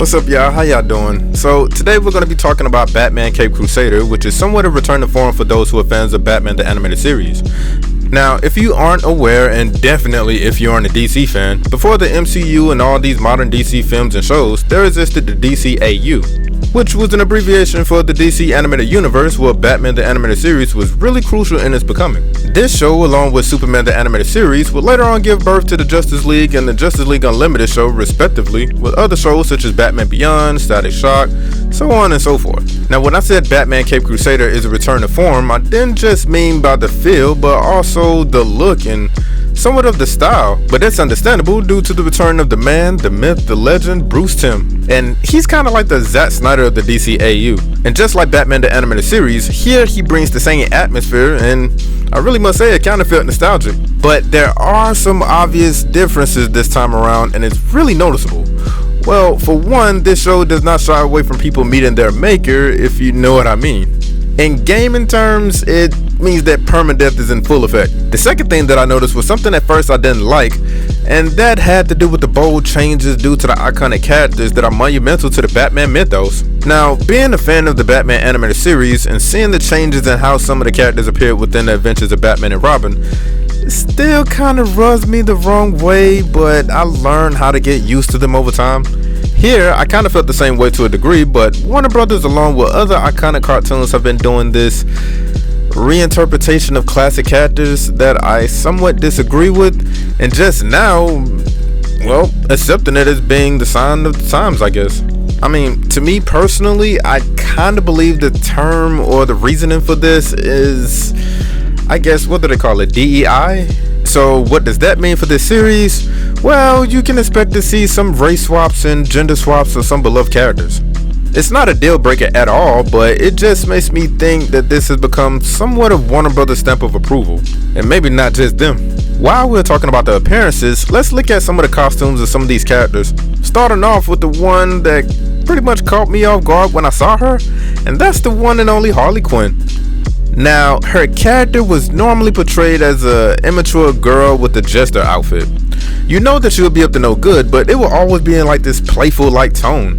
What's up, y'all? How y'all doing? So today we're going to be talking about Batman Cape Crusader, which is somewhat a return to form for those who are fans of Batman the Animated Series. Now, if you aren't aware, and definitely if you aren't a DC fan, before the MCU and all these modern DC films and shows, there existed the DCAU, which was an abbreviation for the DC Animated Universe, where Batman the Animated Series was really crucial in its becoming. This show, along with Superman the Animated Series, would later on give birth to the Justice League and the Justice League Unlimited show, respectively, with other shows such as Batman Beyond, Static Shock, so on and so forth. Now, when I said Batman Cape Crusader is a return to form, I didn't just mean by the feel, but also the look and somewhat of the style. But that's understandable due to the return of the man, the myth, the legend, Bruce Timm. And he's kind of like the Zack Snyder of the DCAU. And just like Batman the Animated Series, here he brings the same atmosphere, and I really must say it kind of felt nostalgic. But there are some obvious differences this time around, and it's really noticeable. Well, for one, this show does not shy away from people meeting their maker, if you know what I mean. In gaming terms, it means that permadeath is in full effect. The second thing that I noticed was something at first I didn't like, and that had to do with the bold changes due to the iconic characters that are monumental to the Batman mythos. Now, being a fan of the Batman animated series and seeing the changes in how some of the characters appeared within the adventures of Batman and Robin, it still kind of rubs me the wrong way, but I learned how to get used to them over time. Here, I kind of felt the same way to a degree, but Warner Brothers along with other iconic cartoons have been doing this reinterpretation of classic characters that I somewhat disagree with, and just now, well, accepting it as being the sign of the times, I guess. I mean, to me personally, I kind of believe the term or the reasoning for this is, I guess, what do they call it, DEI? So what does that mean for this series? Well, you can expect to see some race swaps and gender swaps of some beloved characters. It's not a deal breaker at all, but it just makes me think that this has become somewhat of Warner Brothers' stamp of approval, and maybe not just them. While we're talking about the appearances, let's look at some of the costumes of some of these characters, starting off with the one that pretty much caught me off guard when I saw her, and that's the one and only Harley Quinn. Now, her character was normally portrayed as an immature girl with a jester outfit. You know that she would be up to no good, but it will always be in like this playful like tone.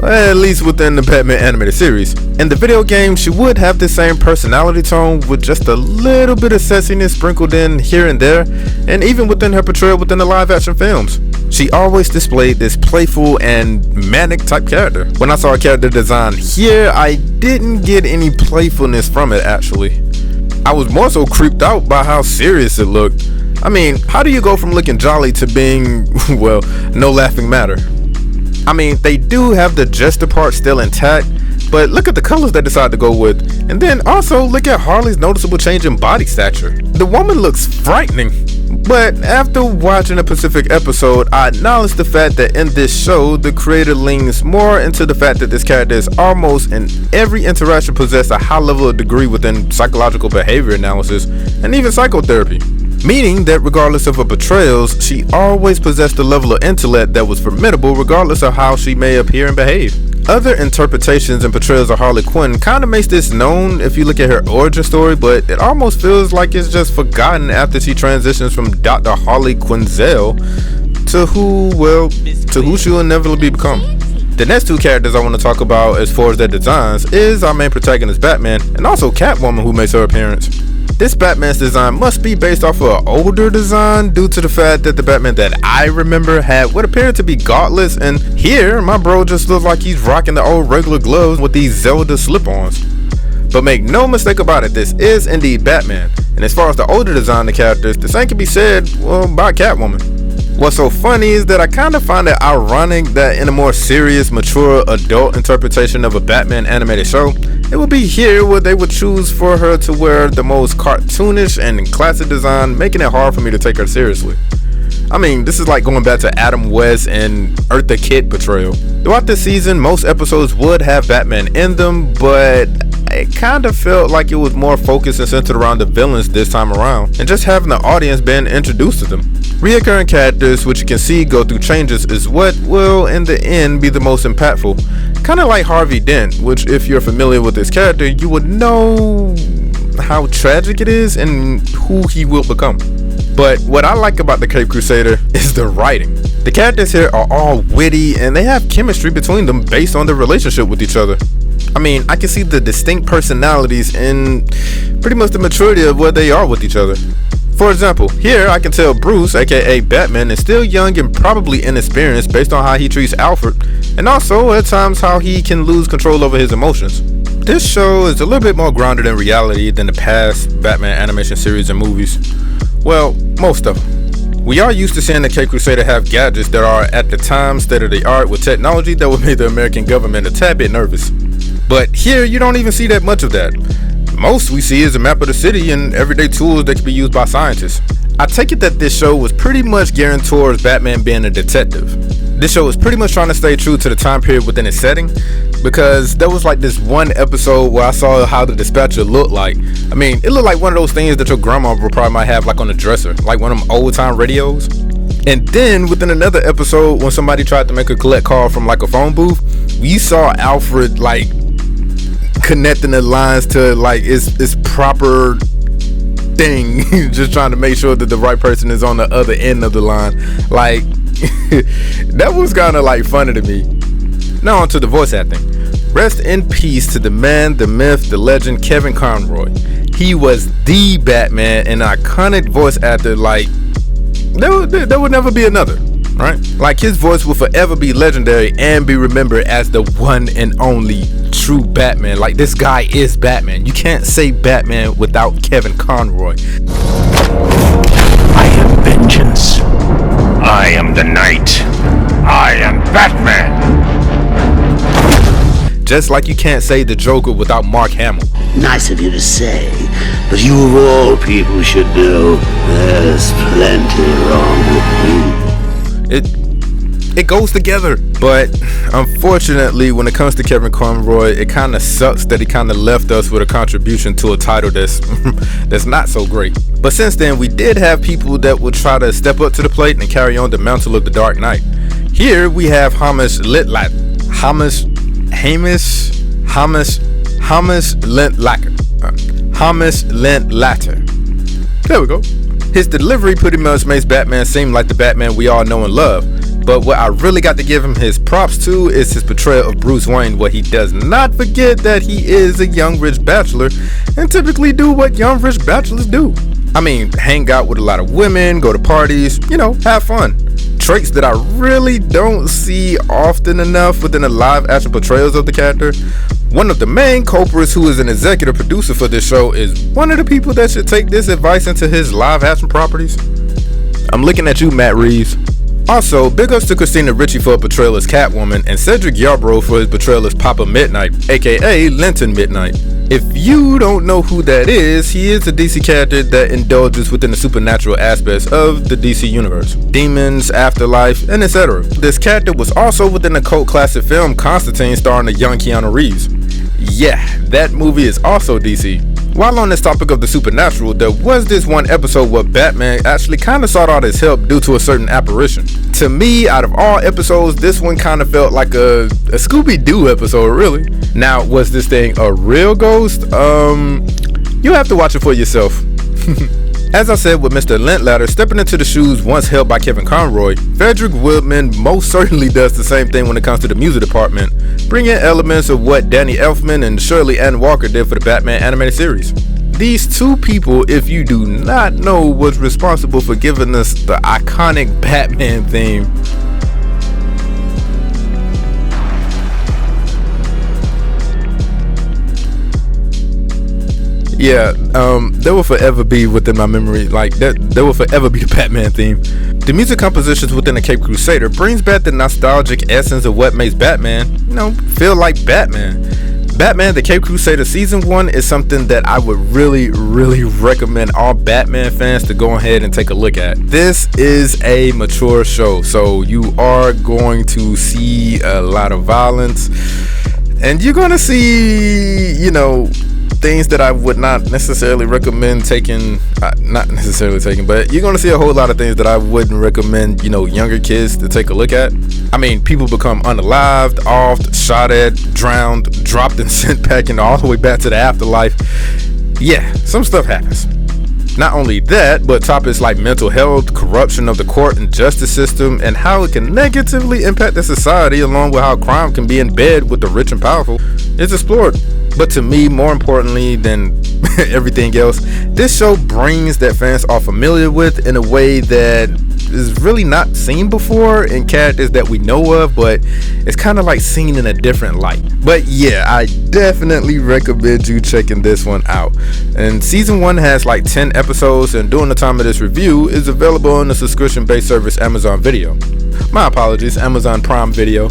At least within the Batman animated series. In the video game, she would have the same personality tone with just a little bit of sassiness sprinkled in here and there, and even within her portrayal within the live action films. She always displayed this playful and manic type character. When I saw her character design here, I didn't get any playfulness from it actually. I was more so creeped out by how serious it looked. I mean, how do you go from looking jolly to being, well, no laughing matter? I mean, they do have the jester part still intact, but look at the colors they decided to go with. And then also look at Harley's noticeable change in body stature. The woman looks frightening. But after watching a specific episode, I acknowledge the fact that in this show, the creator leans more into the fact that this character is almost in every interaction possess a high level of degree within psychological behavior analysis and even psychotherapy. Meaning that regardless of her portrayals, she always possessed a level of intellect that was formidable regardless of how she may appear and behave. Other interpretations and portrayals of Harley Quinn kind of makes this known if you look at her origin story, but it almost feels like it's just forgotten after she transitions from Dr. Harley Quinzel to who she will inevitably become. The next two characters I want to talk about as far as their designs is our main protagonist Batman and also Catwoman, who makes her appearance. This Batman's design must be based off of an older design due to the fact that the Batman that I remember had what appeared to be gauntlets, and here my bro just looks like he's rocking the old regular gloves with these Zelda slip-ons. But make no mistake about it, this is indeed Batman, and as far as the older design of the characters, the same can be said, well, about Catwoman. What's so funny is that I kind of find it ironic that in a more serious, mature, adult interpretation of a Batman animated show, it would be here where they would choose for her to wear the most cartoonish and classic design, making it hard for me to take her seriously. I mean, this is like going back to Adam West and Eartha Kitt portrayal. Throughout this season, most episodes would have Batman in them, but it kind of felt like it was more focused and centered around the villains this time around, and just having the audience being introduced to them. Reoccurring characters, which you can see go through changes, is what will in the end be the most impactful. Kind of like Harvey Dent, which if you're familiar with this character, you would know how tragic it is and who he will become. But what I like about the Cape Crusader is the writing. The characters here are all witty and they have chemistry between them based on their relationship with each other. I mean, I can see the distinct personalities and pretty much the maturity of where they are with each other. For example, here I can tell Bruce, aka Batman, is still young and probably inexperienced based on how he treats Alfred, and also at times how he can lose control over his emotions. This show is a little bit more grounded in reality than the past Batman animation series and movies. Well, most of them. We are used to seeing the Cape Crusader have gadgets that are at the time state of the art with technology that would make the American government a tad bit nervous. But here you don't even see that much of that. Most we see is a map of the city and everyday tools that can be used by scientists. I take it that this show was pretty much gearing towards Batman being a detective. This show was pretty much trying to stay true to the time period within its setting, because there was like this one episode where I saw how the dispatcher looked like. I mean, it looked like one of those things that your grandma probably might have like on the dresser, like one of them old time radios. And then within another episode, when somebody tried to make a collect call from like a phone booth, we saw Alfred like connecting the lines to like its proper thing, just trying to make sure that the right person is on the other end of the line. Like that was kind of like funny to me. Now on to the voice acting. Rest in peace to the man, the myth, the legend, Kevin Conroy. He was the Batman, an iconic voice actor. Like there would never be another, right? Like his voice will forever be legendary and be remembered as the one and only true Batman. Like this guy is Batman. You can't say Batman without Kevin Conroy. I am vengeance. I am the night. I am Batman. Just like you can't say the Joker without Mark Hamill. Nice of you to say, but you of all people should know there's plenty wrong with me. It goes together, but unfortunately when it comes to Kevin Conroy, it kind of sucks that he kind of left us with a contribution to a title that's not so great. But since then, we did have people that would try to step up to the plate and carry on the mantle of the Dark Knight. Here we have Hamish Linklater. There we go. His delivery pretty much makes Batman seem like the Batman we all know and love. But what I really got to give him his props to is his portrayal of Bruce Wayne, where he does not forget that he is a young rich bachelor and typically do what young rich bachelors do. I mean, hang out with a lot of women, go to parties, have fun. Traits that I really don't see often enough within the live action portrayals of the character. One of the main culprits, who is an executive producer for this show, is one of the people that should take this advice into his live action properties. I'm looking at you, Matt Reeves. Also, big ups to Christina Ricci for her portrayal as Catwoman and Cedric Yarbrough for his portrayal as Papa Midnight, aka Linton Midnight. If you don't know who that is, he is a DC character that indulges within the supernatural aspects of the DC universe. Demons, afterlife, and etc. This character was also within the cult classic film Constantine starring the young Keanu Reeves. Yeah, that movie is also DC. While on this topic of the supernatural, there was this one episode where Batman actually kind of sought out his help due to a certain apparition. To me, out of all episodes, this one kind of felt like a Scooby-Doo episode, really. Now, was this thing a real ghost? You have to watch it for yourself. As I said with Mr. Linklater stepping into the shoes once held by Kevin Conroy, Frederick Woodman most certainly does the same thing when it comes to the music department, bringing elements of what Danny Elfman and Shirley Ann Walker did for the Batman animated series. These two people, if you do not know, was responsible for giving us the iconic Batman theme. Yeah, they will forever be within my memory. Like that, they will forever be the Batman theme. The music compositions within the Cape Crusader brings back the nostalgic essence of what makes Batman, feel like Batman. Batman, the Cape Crusader Season 1 is something that I would really, really recommend all Batman fans to go ahead and take a look at. This is a mature show, so you are going to see a lot of violence, and you're going to see, things that I would not necessarily recommend taking, but you're going to see a whole lot of things that I wouldn't recommend, younger kids to take a look at. I mean, people become unalived, offed, shot at, drowned, dropped and sent packing all the way back to the afterlife. Yeah, some stuff happens. Not only that, but topics like mental health, corruption of the court and justice system, and how it can negatively impact the society, along with how crime can be in bed with the rich and powerful, is explored. But to me, more importantly than everything else, this show brings that fans are familiar with in a way that is really not seen before in characters that we know of, but it's kind of like seen in a different light. But yeah, I definitely recommend you checking this one out. And season 1 has like 10 episodes, and during the time of this review is available on the subscription-based service Amazon Video. My apologies, Amazon Prime Video.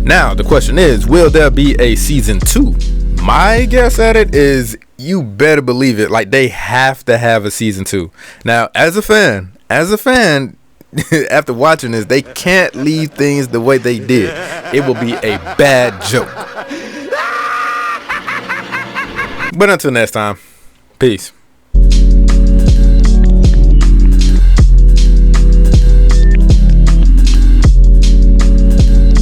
Now the question is, will there be a season 2? My guess at it is you better believe it. Like, they have to have a season 2. Now, as a fan, after watching this, they can't leave things the way they did. It will be a bad joke. But until next time, peace.